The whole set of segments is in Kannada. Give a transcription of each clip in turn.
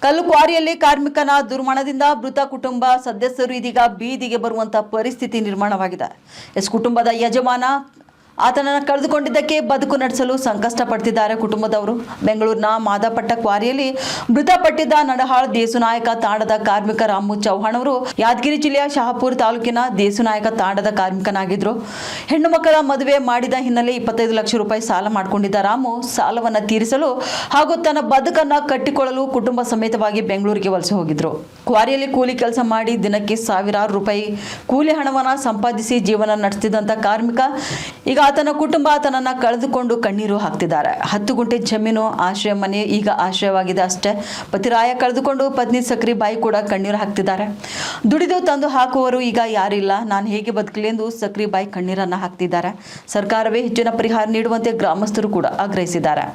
ಕಲ್ಲು ಕ್ವಾರಿಯಲ್ಲಿ ಕಾರ್ಮಿಕನ ದುರ್ಮರಣದಿಂದ ಮೃತ ಕುಟುಂಬ ಸದಸ್ಯರು ಇದೀಗ ಬೀದಿಗೆ ಬರುವಂತಹ ಪರಿಸ್ಥಿತಿ ನಿರ್ಮಾಣವಾಗಿದೆ. ಕುಟುಂಬದ ಯಜಮಾನ ಆತನನ್ನು ಕಳೆದುಕೊಂಡಿದ್ದಕ್ಕೆ ಬದುಕು ನಡೆಸಲು ಸಂಕಷ್ಟ ಪಡ್ತಿದ್ದಾರೆ ಕುಟುಂಬದವರು. ಬೆಂಗಳೂರಿನ ಮಾದಪಟ್ಟ ಕ್ವಾರಿಯಲ್ಲಿ ಮೃತಪಟ್ಟಿದ್ದ ನಡಹಾಳ್ ದೇಸುನಾಯಕ ತಾಂಡದ ಕಾರ್ಮಿಕ ರಾಮು ಚೌಹಾಣ್ ಅವರು ಯಾದಗಿರಿ ಜಿಲ್ಲೆಯ ಶಹಾಪುರ ತಾಲೂಕಿನ ದೇಸುನಾಯಕ ತಾಂಡದ ಕಾರ್ಮಿಕನಾಗಿದ್ರು. ಹೆಣ್ಣು ಮಕ್ಕಳ ಮದುವೆ ಮಾಡಿದ ಹಿನ್ನೆಲೆ 25 ಲಕ್ಷ ರೂಪಾಯಿ ಸಾಲ ಮಾಡಿಕೊಂಡಿದ್ದ ರಾಮು ಸಾಲವನ್ನು ತೀರಿಸಲು ಹಾಗೂ ತನ್ನ ಬದುಕನ್ನು ಕಟ್ಟಿಕೊಳ್ಳಲು ಕುಟುಂಬ ಸಮೇತವಾಗಿ ಬೆಂಗಳೂರಿಗೆ ವಲಸೆ ಹೋಗಿದ್ರು. ಕ್ವಾರಿಯಲ್ಲಿ ಕೂಲಿ ಕೆಲಸ ಮಾಡಿ ದಿನಕ್ಕೆ ಸಾವಿರಾರು ರೂಪಾಯಿ ಕೂಲಿ ಹಣವನ್ನು ಸಂಪಾದಿಸಿ ಜೀವನ ನಡೆಸುತ್ತಿದ್ದಂಥ ಕಾರ್ಮಿಕ ಈಗ ಆತನ ಕುಟುಂಬ ಆತನನ್ನು ಕಳೆದುಕೊಂಡು ಕಣ್ಣೀರು ಹಾಕ್ತಿದ್ದಾರೆ. 10 ಗುಂಟೆ ಜಮೀನು ಆಶ್ರಯ ಮನೆ ಈಗ ಆಶ್ರಯವಾಗಿದೆ ಅಷ್ಟೇ. ಪತಿರಾಯ ಕಳೆದುಕೊಂಡು ಪತ್ನಿ ಸಕ್ರಿಬಾಯಿ ಕೂಡ ಕಣ್ಣೀರು ಹಾಕ್ತಿದ್ದಾರೆ. ದುಡಿದು ತಂದು ಹಾಕುವವರು ಈಗ ಯಾರಿಲ್ಲ, ನಾನು ಹೇಗೆ ಬದುಕಲಿ ಎಂದು ಸಕ್ರಿಬಾಯಿ ಕಣ್ಣೀರನ್ನು ಹಾಕ್ತಿದ್ದಾರೆ. ಸರ್ಕಾರವೇ ಹೆಚ್ಚಿನ ಪರಿಹಾರ ನೀಡುವಂತೆ ಗ್ರಾಮಸ್ಥರು ಕೂಡ ಆಗ್ರಹಿಸಿದ್ದಾರೆ.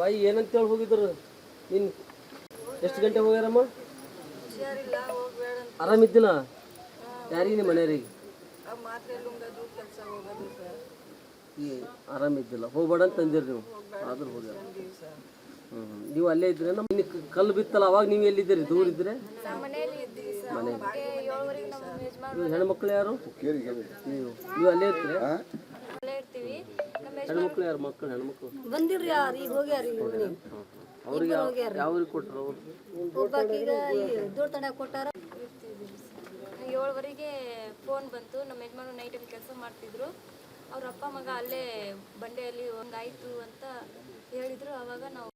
ಬಾಯಿ ಏನಂತ ಹೋಗಿದ್ರು? ನೀನು ಎಷ್ಟು ಗಂಟೆ ಹೋಗ್ಯಾರಮ್ಮ? ಆರಾಮಿದ್ದಿಲ್ಲ? ಯಾರಿಗೆ ನಿಮ್ಮ ಮನೆಯವ್ರಿಗೆ ಆರಾಮಿದ್ದಿಲ್ಲ, ಹೋಗ್ಬೇಡ ಅಂತ ತಂದಿರಿ ನೀವು, ಆದ್ರೂ ಹೋಗ್ಯಾರ. ನೀವು ಅಲ್ಲೇ ಇದ್ರೆ ನಮ್ಮ ಕಲ್ಲು ಬಿತ್ತಲ್ಲ, ಅವಾಗ ನೀವು ಎಲ್ಲಿದ್ದೀರಿ? ದೂರ ಇದ್ರೆ ಮನೆ. ಹೆಣ್ಮಕ್ಳು ಯಾರು? ನೀವು ಅಲ್ಲೇ ಇರ್ತೀರಿ? ಹೆಣ್ಮಕ್ಳು ಯಾರು? ಮಕ್ಕಳು ಹೆಣ್ಮಕ್ಳು ಬಂದಿರ್ರಿ, ಈಗ ಹೋಗ್ಯಾರಿ. ಅವ್ರಿಗೆ ಯಾವ್ರಿಗೆ ಕೊಟ್ಟರು? ದೂರ ತಡ ಕೊಟ್ಟಾರ. 7ವರೆಗೆ ಫೋನ್ ಬಂತು. ನಮ್ಮ ಯಜಮಾನು ನೈಟಲ್ಲಿ ಕೆಲಸ ಮಾಡ್ತಿದ್ರು. ಅವ್ರ ಅಪ್ಪ ಮಗ ಅಲ್ಲೇ ಬಂಡೆಯಲ್ಲಿ ಒಂದಾಯ್ತು ಅಂತ ಹೇಳಿದ್ರು. ಆವಾಗ ನಾವು